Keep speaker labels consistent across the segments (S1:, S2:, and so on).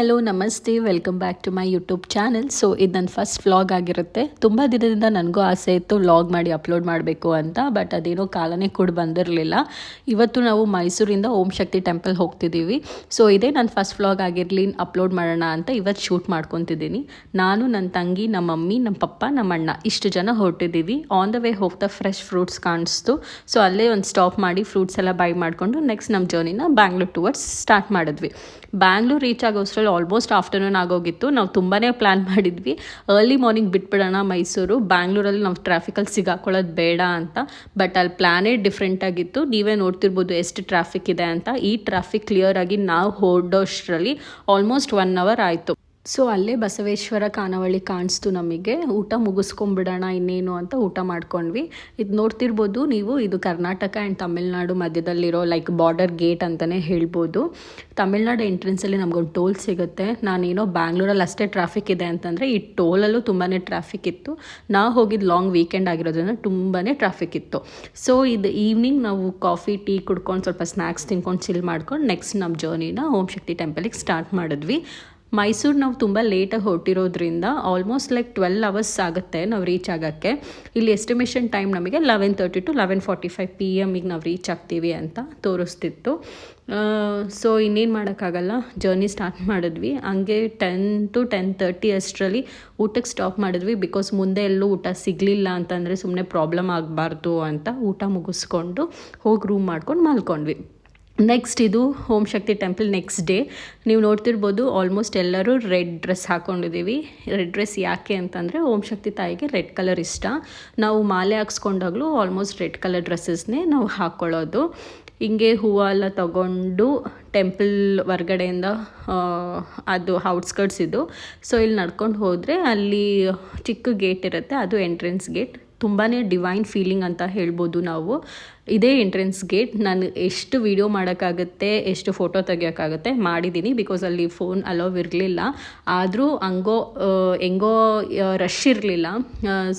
S1: Hello ನಮಸ್ತೆ, welcome back to my YouTube channel. So ಇದು ನನ್ನ ಫಸ್ಟ್ ವ್ಲಾಗ್ ಆಗಿರುತ್ತೆ. ತುಂಬ ದಿನದಿಂದ ನನಗೂ ಆಸೆ ಇತ್ತು ವ್ಲಾಗ್ ಮಾಡಿ ಅಪ್ಲೋಡ್ ಮಾಡಬೇಕು ಅಂತ, ಬಟ್ ಅದೇನೋ ಕಾಲನೇ ಕೂಡ ಬಂದಿರಲಿಲ್ಲ. ಇವತ್ತು ನಾವು ಮೈಸೂರಿಂದ ಓಂ ಶಕ್ತಿ ಟೆಂಪಲ್ ಹೋಗ್ತಿದ್ದೀವಿ. ಸೊ ಇದೇ ನನ್ನ ಫಸ್ಟ್ ವ್ಲಾಗ್ ಆಗಿರಲಿ, ಅಪ್ಲೋಡ್ ಮಾಡೋಣ ಅಂತ ಇವತ್ತು ಶೂಟ್ ಮಾಡ್ಕೊತಿದ್ದೀನಿ. ನಾನು, ನನ್ನ ತಂಗಿ, ನಮ್ಮ ಮಮ್ಮಿ, ನಮ್ಮ ಪಪ್ಪ, ನಮ್ಮ ಅಣ್ಣ ಇಷ್ಟು ಜನ ಹೊರಟಿದ್ದೀವಿ. ಆನ್ ದ ವೇ ಹೋಗ್ತಾ ಫ್ರೆಶ್ ಫ್ರೂಟ್ಸ್ ಕಾಣಿಸ್ತು. ಸೊ ಅಲ್ಲೇ ಒಂದು ಸ್ಟಾಪ್ ಮಾಡಿ ಫ್ರೂಟ್ಸ್ ಎಲ್ಲ ಬೈ ಮಾಡಿಕೊಂಡು ನೆಕ್ಸ್ಟ್ ನಮ್ಮ ಜರ್ನಿನ ಬ್ಯಾಂಗ್ಳೂರ್ ಟುವರ್ಡ್ಸ್ ಸ್ಟಾರ್ಟ್ ಮಾಡಿದ್ವಿ. ಬ್ಯಾಂಗ್ಳೂರ್ ರೀಚ್ ಆಗೋಷ್ಟರಲ್ಲಿ ಆಲ್ಮೋಸ್ಟ್ ಆಫ್ಟರ್ನೂನ್ ಆಗೋಗಿತ್ತು. ನಾವು ತುಂಬಾ ಪ್ಲ್ಯಾನ್ ಮಾಡಿದ್ವಿ, ಅರ್ಲಿ ಮಾರ್ನಿಂಗ್ ಬಿಟ್ಬಿಡೋಣ ಮೈಸೂರು, ಬ್ಯಾಂಗ್ಳೂರಲ್ಲಿ ನಾವು ಟ್ರಾಫಿಕಲ್ಲಿ ಸಿಗಾಕೊಳ್ಳೋದು ಬೇಡ ಅಂತ. ಬಟ್ ಅಲ್ಲಿ ಪ್ಲ್ಯಾನೇ ಡಿಫ್ರೆಂಟ್ ಆಗಿತ್ತು. ನೀವೇ ನೋಡ್ತಿರ್ಬೋದು ಎಷ್ಟು ಟ್ರಾಫಿಕ್ ಇದೆ ಅಂತ. ಈ ಟ್ರಾಫಿಕ್ ಕ್ಲಿಯರ್ ಆಗಿ ನಾವು ಹೊರಡೋಷ್ಟರಲ್ಲಿ ಆಲ್ಮೋಸ್ಟ್ 1 hour ಆಯಿತು. ಸೊ ಅಲ್ಲೇ ಬಸವೇಶ್ವರ ಖಾನಾವಳಿ ಕಾಣಿಸ್ತು ನಮಗೆ. ಊಟ ಮುಗಿಸ್ಕೊಂಬಿಡೋಣ ಇನ್ನೇನು ಅಂತ ಊಟ ಮಾಡ್ಕೊಂಡ್ವಿ. ಇದು ನೋಡ್ತಿರ್ಬೋದು ನೀವು, ಇದು ಕರ್ನಾಟಕ ಆ್ಯಂಡ್ ತಮಿಳ್ನಾಡು ಮಧ್ಯದಲ್ಲಿರೋ ಲೈಕ್ ಬಾರ್ಡರ್ ಗೇಟ್ ಅಂತಲೇ ಹೇಳ್ಬೋದು. ತಮಿಳ್ನಾಡು ಎಂಟ್ರೆನ್ಸಲ್ಲಿ ನಮಗೊಂದು ಟೋಲ್ ಸಿಗುತ್ತೆ. ನಾನೇನೋ ಬ್ಯಾಂಗ್ಳೂರಲ್ಲಿ ಅಷ್ಟೇ ಟ್ರಾಫಿಕ್ ಇದೆ ಅಂತಂದರೆ ಈ ಟೋಲಲ್ಲೂ ತುಂಬಾ ಟ್ರಾಫಿಕ್ ಇತ್ತು. ನಾವು ಹೋಗಿದ್ದು ಲಾಂಗ್ ವೀಕೆಂಡ್ ಆಗಿರೋದ್ರಿಂದ ತುಂಬಾ ಟ್ರಾಫಿಕ್ ಇತ್ತು. ಸೊ ಇದು ಈವ್ನಿಂಗ್ ನಾವು ಕಾಫಿ ಟೀ ಕುಡ್ಕೊಂಡು ಸ್ವಲ್ಪ ಸ್ನ್ಯಾಕ್ಸ್ ತಿನ್ಕೊಂಡು ಚಿಲ್ ಮಾಡ್ಕೊಂಡು ನೆಕ್ಸ್ಟ್ ನಮ್ಮ ಜರ್ನಿನ ಓಂ ಶಕ್ತಿ ಟೆಂಪಲಿಗೆ ಸ್ಟಾರ್ಟ್ ಮಾಡಿದ್ವಿ. ಮೈಸೂರು ನಾವು ತುಂಬ ಲೇಟಾಗಿ ಹೊರಟಿರೋದ್ರಿಂದ ಆಲ್ಮೋಸ್ಟ್ ಲೈಕ್ 12 hours ಆಗುತ್ತೆ ನಾವು ರೀಚ್ ಆಗೋಕ್ಕೆ. ಇಲ್ಲಿ ಎಸ್ಟಿಮೇಷನ್ ಟೈಮ್ ನಮಗೆ 11:30 to 11:45 PM ನಾವು ರೀಚ್ ಆಗ್ತೀವಿ ಅಂತ ತೋರಿಸ್ತಿತ್ತು. ಸೊ ಇನ್ನೇನು ಮಾಡೋಕ್ಕಾಗಲ್ಲ, ಜರ್ನಿ ಸ್ಟಾರ್ಟ್ ಮಾಡಿದ್ವಿ. ಹಂಗೆ 10 to 10:30 ಅಷ್ಟರಲ್ಲಿ ಊಟಕ್ಕೆ ಸ್ಟಾಪ್ ಮಾಡಿದ್ವಿ. ಬಿಕಾಸ್ ಮುಂದೆ ಎಲ್ಲೂ ಊಟ ಸಿಗಲಿಲ್ಲ ಅಂತಂದರೆ ಸುಮ್ಮನೆ ಪ್ರಾಬ್ಲಮ್ ಆಗಬಾರ್ದು ಅಂತ ಊಟ ಮುಗಿಸ್ಕೊಂಡು ಹೋಗಿ ರೂಮ್ ಮಾಡ್ಕೊಂಡು ಮಲ್ಕೊಂಡ್ವಿ. ನೆಕ್ಸ್ಟ್ ಇದು Om Shakti temple next day. ನೀವು ನೋಡ್ತಿರ್ಬೋದು ಆಲ್ಮೋಸ್ಟ್ ಎಲ್ಲರೂ ರೆಡ್ ಡ್ರೆಸ್ ಹಾಕ್ಕೊಂಡಿದ್ದೀವಿ. ರೆಡ್ ಡ್ರೆಸ್ ಯಾಕೆ ಅಂತಂದರೆ ಓಂ ಶಕ್ತಿ ತಾಯಿಗೆ ರೆಡ್ ಕಲರ್ ಇಷ್ಟ. ನಾವು ಮಾಲೆ ಹಾಕ್ಸ್ಕೊಂಡಾಗಲೂ ಆಲ್ಮೋಸ್ಟ್ ರೆಡ್ ಕಲರ್ ಡ್ರೆಸ್ಸಸ್ನೇ ನಾವು ಹಾಕ್ಕೊಳ್ಳೋದು. ಹಿಂಗೆ ಹೂವು ಎಲ್ಲ ತಗೊಂಡು ಟೆಂಪಲ್ ಹೊರ್ಗಡೆಯಿಂದ ಅದು ಔಟ್ಸ್ಕರ್ಟ್ಸ್ ಇದು. ಸೊ ಇಲ್ಲಿ ನಡ್ಕೊಂಡು ಹೋದರೆ ಅಲ್ಲಿ ಚಿಕ್ಕ ಗೇಟ್ ಇರುತ್ತೆ, ಅದು ಎಂಟ್ರೆನ್ಸ್ ಗೇಟ್. ತುಂಬಾ ಡಿವೈನ್ ಫೀಲಿಂಗ್ ಅಂತ ಹೇಳ್ಬೋದು ನಾವು. ಇದೇ ಎಂಟ್ರೆನ್ಸ್ ಗೇಟ್. ನಾನು ಎಷ್ಟು ವೀಡಿಯೋ ಮಾಡೋಕ್ಕಾಗುತ್ತೆ, ಎಷ್ಟು ಫೋಟೋ ತೆಗಿಯೋಕ್ಕಾಗುತ್ತೆ ಮಾಡಿದ್ದೀನಿ. ಬಿಕಾಸ್ ಅಲ್ಲಿ ಫೋನ್ ಅಲೋವ್ ಇರಲಿಲ್ಲ. ಆದರೂ ಹೆಂಗೋ ರಶ್ ಇರಲಿಲ್ಲ.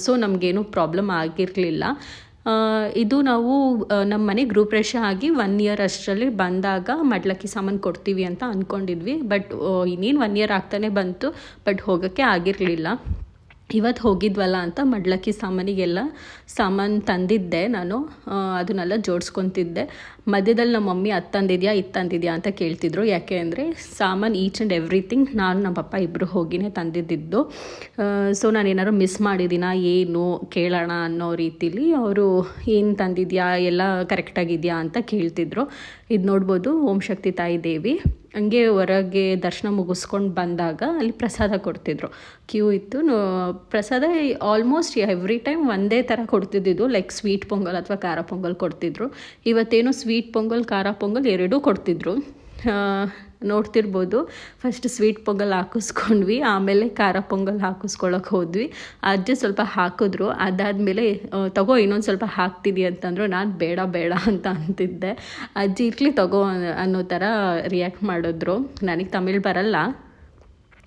S1: ಸೊ ನಮಗೇನು ಪ್ರಾಬ್ಲಮ್ ಆಗಿರಲಿಲ್ಲ. ಇದು ನಾವು ನಮ್ಮ ಮನೆ ಗೃಹಪ್ರವೇಶ ಆಗಿ 1 year ಅಷ್ಟರಲ್ಲಿ ಬಂದಾಗ ಮಡ್ಲಕ್ಕಿ ಸಾಮಾನು ಕೊಡ್ತೀವಿ ಅಂತ ಅಂದ್ಕೊಂಡಿದ್ವಿ. ಬಟ್ ಇನ್ನೇನು 1 year ಆಗ್ತಾನೆ ಬಂತು, ಬಟ್ ಹೋಗೋಕ್ಕೆ ಆಗಿರಲಿಲ್ಲ. ಇವತ್ತು ಹೋಗಿದ್ವಲ್ಲ ಅಂತ ಮಡ್ಲಕ್ಕಿ ಸಾಮಾನಿಗೆಲ್ಲ ಸಾಮಾನು ತಂದಿದ್ದೆ ನಾನು. ಅದನ್ನೆಲ್ಲ ಜೋಡಿಸ್ಕೊತಿದ್ದೆ. ಮಧ್ಯದಲ್ಲಿ ನಮ್ಮ ಮಮ್ಮಿ ಅದು ತಂದಿದ್ಯಾ ಇದು ತಂದಿದ್ಯಾ ಅಂತ ಕೇಳ್ತಿದ್ರು. ಯಾಕೆ ಅಂದರೆ ಸಾಮಾನು ಈಚ್ ಆ್ಯಂಡ್ ಎವ್ರಿಥಿಂಗ್ ನಾನು ನಮ್ಮ ಪಪ್ಪ ಇಬ್ಬರು ಹೋಗಿನೇ ತಂದಿದ್ದಿದ್ದು. ಸೊ ನಾನು ಏನಾದ್ರು ಮಿಸ್ ಮಾಡಿದ್ದೀನಾ ಏನು ಕೇಳೋಣ ಅನ್ನೋ ರೀತಿಲಿ ಅವರು ಏನು ತಂದಿದ್ಯಾ ಎಲ್ಲ ಕರೆಕ್ಟಾಗಿದೆಯಾ ಅಂತ ಕೇಳ್ತಿದ್ರು. ಇದು ನೋಡ್ಬೋದು ಓಂ ಶಕ್ತಿ ತಾಯಿ ದೇವಿ. ಹಂಗೆ ಹೊರಗೆ ದರ್ಶನ ಮುಗಿಸ್ಕೊಂಡು ಬಂದಾಗ ಅಲ್ಲಿ ಪ್ರಸಾದ ಕೊಡ್ತಿದ್ರು. ಕ್ಯೂ ಇತ್ತು. ಪ್ರಸಾದ ಆಲ್ಮೋಸ್ಟ್ ಎವ್ರಿ ಟೈಮ್ ಒಂದೇ ಥರ ಕೊಡ್ತಿದ್ದಿದ್ದು, ಲೈಕ್ ಸ್ವೀಟ್ ಪೊಂಗಲ್ ಅಥವಾ ಖಾರ ಪೊಂಗಲ್ ಕೊಡ್ತಿದ್ರು. ಇವತ್ತೇನು ಸ್ವೀಟ್ ಪೊಂಗಲ್ ಖಾರ ಪೊಂಗಲ್ ಎರಡೂ ಕೊಡ್ತಿದ್ರು. ನೋಡ್ತಿರ್ಬೋದು, ಫಸ್ಟ್ ಸ್ವೀಟ್ ಪೊಂಗಲ್ ಹಾಕಿಸ್ಕೊಂಡ್ವಿ, ಆಮೇಲೆ ಖಾರ ಪೊಂಗಲ್ ಹಾಕಿಸ್ಕೊಳ್ಳೋಕೆ ಹೋದ್ವಿ. ಅಜ್ಜಿ ಸ್ವಲ್ಪ ಹಾಕಿದ್ರು. ಅದಾದಮೇಲೆ ತಗೋ ಇನ್ನೊಂದು ಸ್ವಲ್ಪ ಹಾಕ್ತಿದ್ದಿ ಅಂತಂದರು. ನಾನು ಬೇಡ ಬೇಡ ಅಂತ ಅಂತಿದ್ದೆ. ಅಜ್ಜಿ ಇರ್ಲಿ ತಗೋ ಅನ್ನೋ ಥರ ರಿಯಾಕ್ಟ್ ಮಾಡಿದ್ರು. ನನಗೆ ತಮಿಳ್ ಬರಲ್ಲ,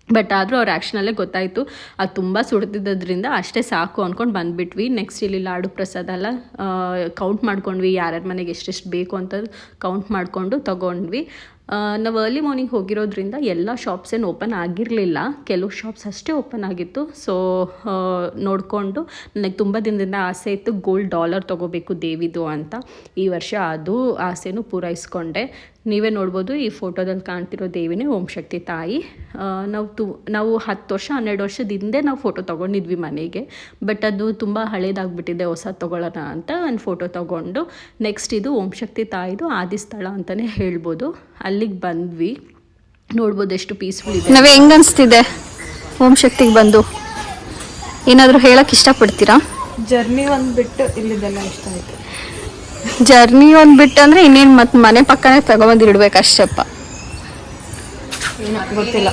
S1: ಬಟ್ ಆದರೂ ಅವ್ರ ಆ್ಯಕ್ಷನಲ್ಲೇ ಗೊತ್ತಾಯಿತು ಅದು ತುಂಬ ಸುಡ್ತಿದ್ದರಿಂದ ಅಷ್ಟೇ ಸಾಕು ಅಂದ್ಕೊಂಡು ಬಂದುಬಿಟ್ವಿ. ನೆಕ್ಸ್ಟ್ ಇಲ್ಲಿ ಲಾಡು ಪ್ರಸಾದ ಎಲ್ಲ ಕೌಂಟ್ ಮಾಡ್ಕೊಂಡ್ವಿ, ಯಾರ್ಯಾರ ಮನೆಗೆ ಎಷ್ಟೆಷ್ಟು ಬೇಕು ಅಂತ ಕೌಂಟ್ ಮಾಡಿಕೊಂಡು ತೊಗೊಂಡ್ವಿ. ನಾವು ಅರ್ಲಿ ಮಾರ್ನಿಂಗ್ ಹೋಗಿರೋದ್ರಿಂದ ಎಲ್ಲ ಶಾಪ್ಸ್ ಏನು ಓಪನ್ ಆಗಿರಲಿಲ್ಲ, ಕೆಲವು ಶಾಪ್ಸ್ ಅಷ್ಟೇ ಓಪನ್ ಆಗಿತ್ತು. ಸೊ ನೋಡಿಕೊಂಡು ನನಗೆ ತುಂಬ ದಿನದಿಂದ ಆಸೆ ಇತ್ತು $gold ತೊಗೋಬೇಕು ದೇವಿದು ಅಂತ. ಈ ವರ್ಷ ಅದು ಆಸೆನೂ ಪೂರೈಸ್ಕೊಂಡೆ. ನೀವೇ ನೋಡ್ಬೋದು, ಈ ಫೋಟೋದಲ್ಲಿ ಕಾಣ್ತಿರೋ ದೇವಿನೇ ಓಂ ಶಕ್ತಿ ತಾಯಿ. ನಾವು 10 ವರ್ಷ 12 ವರ್ಷದ ಹಿಂದೆ ನಾವು ಫೋಟೋ ತೊಗೊಂಡಿದ್ವಿ ಮನೆಗೆ. ಬಟ್ ಅದು ತುಂಬ ಹಳೇದಾಗ್ಬಿಟ್ಟಿದೆ, ಹೊಸ ತೊಗೊಳ್ಳೋಣ ಅಂತ ಒಂದು ಫೋಟೋ ತೊಗೊಂಡು ನೆಕ್ಸ್ಟ್ ಇದು ಓಂ ಶಕ್ತಿ ತಾಯಿದು ಆದಿಸ್ಥಳ ಅಂತಲೇ ಹೇಳ್ಬೋದು. ಅಲ್ಲಿಗೆ ಬಂದ್ವಿ. ನೋಡ್ಬೋದು ಎಷ್ಟು ಪೀಸ್ಫುಲ್ ಇದೆ.
S2: ನಾವೇ ಹೆಂಗೆ ಅನಿಸ್ತಿದೆ ಓಂ ಶಕ್ತಿಗೆ ಬಂದು? ಏನಾದರೂ ಹೇಳಕ್ಕೆ ಇಷ್ಟಪಡ್ತೀರಾ?
S3: ಜರ್ನಿ ಒಂದು ಬಿಟ್ಟು ಇಲ್ಲಿದೆಲ್ಲ ಇಷ್ಟ ಆಯಿತು.
S2: ಜರ್ನಿ ಒಂದು ಬಿಟ್ಟು ಅಂದರೆ ಇನ್ನೇನು ಮತ್ತೆ ಮನೆ ಪಕ್ಕನೇ ತಗೊಂಬಂದಿಡ್ಬೇಕು ಅಷ್ಟಪ್ಪ.
S3: ಗೊತ್ತಿಲ್ಲ.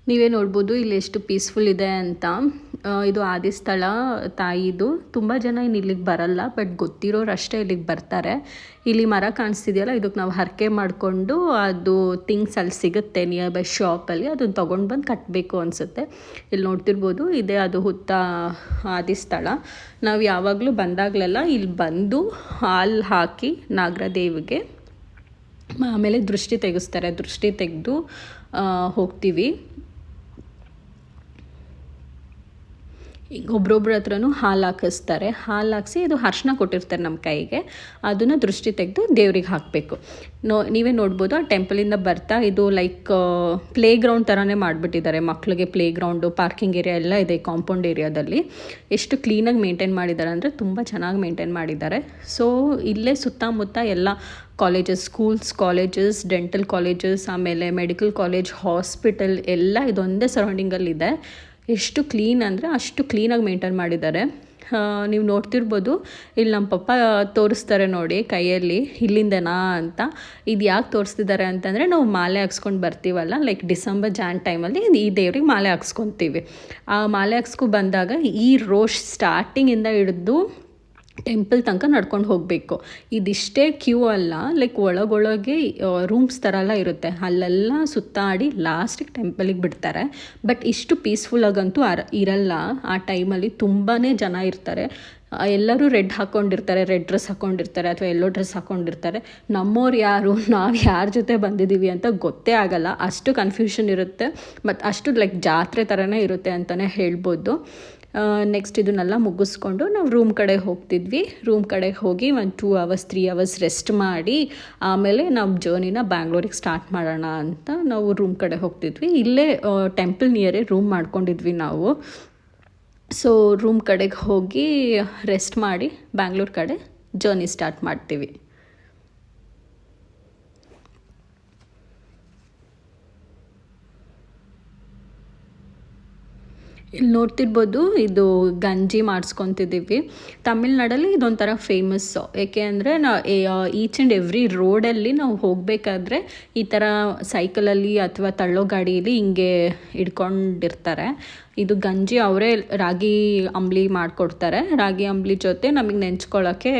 S1: ನೀವೇ ನೋಡ್ಬೋದು ಇಲ್ಲಿ ಎಷ್ಟು ಪೀಸ್ಫುಲ್ ಇದೆ ಅಂತ. ಇದು ಆದಿಸ್ಥಳ ತಾಯಿದು. ತುಂಬ ಜನ ಇನ್ನು ಇಲ್ಲಿಗೆ ಬರಲ್ಲ, ಬಟ್ ಗೊತ್ತಿರೋರು ಅಷ್ಟೇ ಇಲ್ಲಿಗೆ ಬರ್ತಾರೆ. ಇಲ್ಲಿ ಮರ ಕಾಣಿಸ್ತಿದೆಯಲ್ಲ, ಇದಕ್ಕೆ ನಾವು ಹರಕೆ ಮಾಡಿಕೊಂಡು ಅದು ಥಿಂಗ್ಸ್ ಅಲ್ಲಿ ಸಿಗುತ್ತೆ ನಿಯರ್ ಬೈ ಶಾಪಲ್ಲಿ, ಅದನ್ನು ತೊಗೊಂಡು ಬಂದು ಕಟ್ಟಬೇಕು ಅನಿಸುತ್ತೆ. ಇಲ್ಲಿ ನೋಡ್ತಿರ್ಬೋದು ಇದೇ ಅದು ಹುತ್ತ ಆದಿಸ್ಥಳ. ನಾವು ಯಾವಾಗಲೂ ಬಂದಾಗಲೆಲ್ಲ ಇಲ್ಲಿ ಬಂದು ಹಾಲು ಹಾಕಿ ನಾಗರದೇವಿಗೆ ಆಮೇಲೆ ದೃಷ್ಟಿ ತೆಗೆಸ್ತಾರೆ. ದೃಷ್ಟಿ ತೆಗೆದು ಹೋಗ್ತೀವಿ. ಈಗ ಒಬ್ರೊಬ್ರ ಹತ್ರನೂ ಹಾಲು ಹಾಕಿಸ್ತಾರೆ. ಹಾಲು ಹಾಕಿಸಿ ಇದು ಅರ್ಶಿನ ಕೊಟ್ಟಿರ್ತಾರೆ ನಮ್ಮ ಕೈಗೆ, ಅದನ್ನು ದೃಷ್ಟಿ ತೆಗೆದು ದೇವ್ರಿಗೆ ಹಾಕಬೇಕು. ನೀವೇ ನೋಡ್ಬೋದು ಆ ಟೆಂಪಲಿಂದ ಬರ್ತಾ ಇದು ಲೈಕ್ ಪ್ಲೇ ಗ್ರೌಂಡ್ ಥರನೇ ಮಾಡಿಬಿಟ್ಟಿದ್ದಾರೆ. ಮಕ್ಕಳಿಗೆ ಪ್ಲೇ ಗ್ರೌಂಡು, ಪಾರ್ಕಿಂಗ್ ಏರಿಯಾ ಎಲ್ಲ ಇದೆ ಈ ಕಾಂಪೌಂಡ್ ಏರಿಯಾದಲ್ಲಿ. ಎಷ್ಟು ಕ್ಲೀನಾಗಿ ಮೇಂಟೈನ್ ಮಾಡಿದ್ದಾರೆ ಅಂದರೆ ತುಂಬ ಚೆನ್ನಾಗಿ ಮೇಂಟೈನ್ ಮಾಡಿದ್ದಾರೆ. ಸೊ ಇಲ್ಲೇ ಸುತ್ತಮುತ್ತ ಎಲ್ಲ colleges, schools, colleges, dental colleges, ಆಮೇಲೆ ಮೆಡಿಕಲ್ ಕಾಲೇಜ್, ಹಾಸ್ಪಿಟಲ್ ಎಲ್ಲ ಇದೊಂದೇ ಸರೌಂಡಿಂಗಲ್ಲಿದೆ. ಎಷ್ಟು ಕ್ಲೀನ್ ಅಂದರೆ ಅಷ್ಟು ಕ್ಲೀನಾಗಿ ಮೇಂಟೈನ್ ಮಾಡಿದ್ದಾರೆ. ನೀವು ನೋಡ್ತಿರ್ಬೋದು, ಇಲ್ಲಿ ನಮ್ಮ ಪಪ್ಪ ತೋರಿಸ್ತಾರೆ ನೋಡಿ ಕೈಯಲ್ಲಿ, ಇಲ್ಲಿಂದನಾ ಅಂತ. ಇದು ಯಾಕೆ ತೋರಿಸ್ತಿದ್ದಾರೆ ಅಂತಂದರೆ ನಾವು ಮಾಲೆ ಹಾಕ್ಸ್ಕೊಂಡು ಬರ್ತೀವಲ್ಲ, ಲೈಕ್ ಡಿಸೆಂಬರ್ ಜಾನ್ ಟೈಮಲ್ಲಿ ಈ ದೇವ್ರಿಗೆ ಮಾಲೆ ಹಾಕ್ಸ್ಕೊತೀವಿ. ಆ ಮಾಲೆ ಹಾಕ್ಸ್ಕೊ ಬಂದಾಗ ಈ ರೋಡ್ ಸ್ಟಾರ್ಟಿಂಗಿಂದ ಹಿಡಿದು ಟೆಂಪಲ್ ತನಕ ನಡ್ಕೊಂಡು ಹೋಗಬೇಕು. ಇದಿಷ್ಟೇ ಕ್ಯೂ ಅಲ್ಲ, ಲೈಕ್ ಒಳಗೊಳಗೆ ರೂಮ್ಸ್ ಥರ ಎಲ್ಲ ಇರುತ್ತೆ, ಅಲ್ಲೆಲ್ಲ ಸುತ್ತಾಡಿ ಲಾಸ್ಟಿಗೆ ಟೆಂಪಲಿಗೆ ಬಿಡ್ತಾರೆ. ಬಟ್ ಇಷ್ಟು ಪೀಸ್ಫುಲ್ಲಾಗಂತೂ ಇರಲ್ಲ. ಆ ಟೈಮಲ್ಲಿ ತುಂಬಾ ಜನ ಇರ್ತಾರೆ. ಎಲ್ಲರೂ ರೆಡ್ ಹಾಕ್ಕೊಂಡಿರ್ತಾರೆ, ರೆಡ್ ಡ್ರೆಸ್ ಹಾಕ್ಕೊಂಡಿರ್ತಾರೆ ಅಥವಾ ಎಲ್ಲೋ ಡ್ರೆಸ್ ಹಾಕ್ಕೊಂಡಿರ್ತಾರೆ. ನಮ್ಮವ್ರು ಯಾರು, ನಾವು ಯಾರ ಜೊತೆ ಬಂದಿದ್ದೀವಿ ಅಂತ ಗೊತ್ತೇ ಆಗಲ್ಲ, ಅಷ್ಟು ಕನ್ಫ್ಯೂಷನ್ ಇರುತ್ತೆ. ಮತ್ತು ಅಷ್ಟು ಲೈಕ್ ಜಾತ್ರೆ ಥರನೇ ಇರುತ್ತೆ ಅಂತಲೇ ಹೇಳ್ಬೋದು. ನೆಕ್ಸ್ಟ್ ಇದನ್ನೆಲ್ಲ ಮುಗಿಸ್ಕೊಂಡು ನಾವು ರೂಮ್ ಕಡೆ ಹೋಗ್ತಿದ್ವಿ. ರೂಮ್ ಕಡೆಗೆ ಹೋಗಿ ಒಂದು 2 hours 3 hours ರೆಸ್ಟ್ ಮಾಡಿ ಆಮೇಲೆ ನಾವು ಜರ್ನಿನ ಬ್ಯಾಂಗ್ಳೂರಿಗೆ ಸ್ಟಾರ್ಟ್ ಮಾಡೋಣ ಅಂತ ನಾವು ರೂಮ್ ಕಡೆ ಹೋಗ್ತಿದ್ವಿ. ಇಲ್ಲೇ ಟೆಂಪಲ್ ನಿಯರೇ ರೂಮ್ ಮಾಡ್ಕೊಂಡಿದ್ವಿ ನಾವು. ಸೊ ರೂಮ್ ಕಡೆಗೆ ಹೋಗಿ ರೆಸ್ಟ್ ಮಾಡಿ ಬ್ಯಾಂಗ್ಳೂರು ಕಡೆ ಜರ್ನಿ ಸ್ಟಾರ್ಟ್ ಮಾಡ್ತೀವಿ. ಇಲ್ಲಿ ನೋಡ್ತಿರ್ಬೋದು, ಇದು ಗಂಜಿ ಮಾಡಿಸ್ಕೊತಿದ್ದೀವಿ. ತಮಿಳ್ನಾಡಲ್ಲಿ ಇದೊಂಥರ ಫೇಮಸ್ಸು. ಏಕೆ ಅಂದರೆ ಈಚ್ ಆ್ಯಂಡ್ ಎವ್ರಿ ರೋಡಲ್ಲಿ ನಾವು ಹೋಗಬೇಕಾದ್ರೆ ಈ ಥರ ಸೈಕಲಲ್ಲಿ ಅಥವಾ ತಳ್ಳೋ ಗಾಡಿಯಲ್ಲಿ ಹಿಂಗೆ ಇಟ್ಕೊಂಡಿರ್ತಾರೆ. ಇದು ಗಂಜಿ ಅವರೇ ರಾಗಿ ಅಂಬ್ಲಿ ಮಾಡಿಕೊಡ್ತಾರೆ. ರಾಗಿ ಅಂಬ್ಲಿ ಜೊತೆ ನಮಗೆ ನೆಂಚ್ಕೊಳ್ಳೋಕ್ಕೆ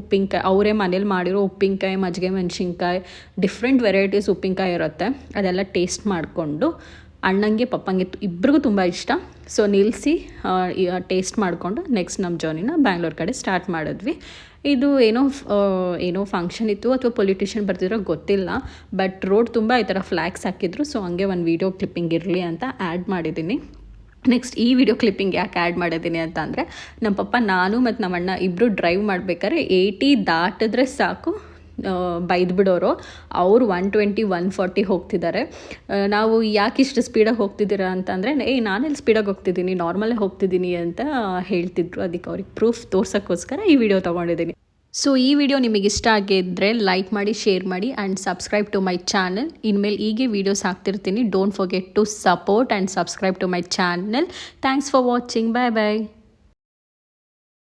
S1: ಉಪ್ಪಿನಕಾಯಿ, ಅವರೇ ಮನೇಲಿ ಮಾಡಿರೋ ಉಪ್ಪಿನಕಾಯಿ, ಮಜ್ಜಿಗೆ ಮೆಣಸಿನ್ಕಾಯಿ, ಡಿಫ್ರೆಂಟ್ ವೆರೈಟೀಸ್ ಉಪ್ಪಿನಕಾಯಿ ಇರುತ್ತೆ. ಅದೆಲ್ಲ ಟೇಸ್ಟ್ ಮಾಡಿಕೊಂಡು ಅಣ್ಣಂಗೆ ಪಪ್ಪಂಗೆ ಇಬ್ರಿಗೂ ತುಂಬ ಇಷ್ಟ. ಸೊ ನಿಲ್ಲಿಸಿ ಟೇಸ್ಟ್ ಮಾಡಿಕೊಂಡು ನೆಕ್ಸ್ಟ್ ನಮ್ಮ ಜರ್ನಿನ ಬ್ಯಾಂಗ್ಳೂರು ಕಡೆ ಸ್ಟಾರ್ಟ್ ಮಾಡಿದ್ವಿ. ಇದು ಏನೋ ಫಂಕ್ಷನ್ ಇತ್ತು ಅಥವಾ ಪೊಲಿಟಿಷಿಯನ್ ಬರ್ತಿದ್ರೋ ಗೊತ್ತಿಲ್ಲ, ಬಟ್ ರೋಡ್ ತುಂಬ ಈ ಥರ ಫ್ಲ್ಯಾಗ್ಸ್ ಹಾಕಿದ್ರು. ಸೊ ಹಂಗೆ ಒಂದು ವೀಡಿಯೋ ಕ್ಲಿಪ್ಪಿಂಗ್ ಇರಲಿ ಅಂತ ಆ್ಯಡ್ ಮಾಡಿದ್ದೀನಿ. ನೆಕ್ಸ್ಟ್ ಈ ವಿಡಿಯೋ ಕ್ಲಿಪ್ಪಿಂಗ್ ಯಾಕೆ ಆ್ಯಡ್ ಮಾಡಿದ್ದೀನಿ ಅಂತ ಅಂದರೆ, ನಮ್ಮ ಪಪ್ಪ, ನಾನು ಮತ್ತು ನಮ್ಮ ಅಣ್ಣ ಇಬ್ಬರು ಡ್ರೈವ್ ಮಾಡಬೇಕಾದ್ರೆ 80 ದಾಟಿದ್ರೆ ಸಾಕು ಬೈದು ಬಿಡೋರು. ಅವರು 120 140 ಹೋಗ್ತಿದ್ದಾರೆ. ನಾವು ಯಾಕೆ ಇಷ್ಟು ಸ್ಪೀಡಾಗಿ ಹೋಗ್ತಿದ್ದೀರಾ ಅಂತಂದರೆ, ನಾನೆಲ್ಲಿ ಸ್ಪೀಡಾಗಿ ಹೋಗ್ತಿದ್ದೀನಿ, ನಾರ್ಮಲೇ ಹೋಗ್ತಿದ್ದೀನಿ ಅಂತ ಹೇಳ್ತಿದ್ರು. ಅದಕ್ಕೆ ಅವ್ರಿಗೆ ಪ್ರೂಫ್ ತೋರ್ಸೋಕ್ಕೋಸ್ಕರ ಈ ವಿಡಿಯೋ ತೊಗೊಂಡಿದ್ದೀನಿ. ಸೊ ಈ ವಿಡಿಯೋ ನಿಮಗೆ ಇಷ್ಟ ಆಗಿದ್ದರೆ ಲೈಕ್ ಮಾಡಿ, ಶೇರ್ ಮಾಡಿ and subscribe to my channel. ಇನ್ಮೇಲೆ ಹೀಗೆ ವೀಡಿಯೋಸ್ ಹಾಕ್ತಿರ್ತೀನಿ. Don't forget to support and subscribe to my channel. Thanks for watching. Bye bye.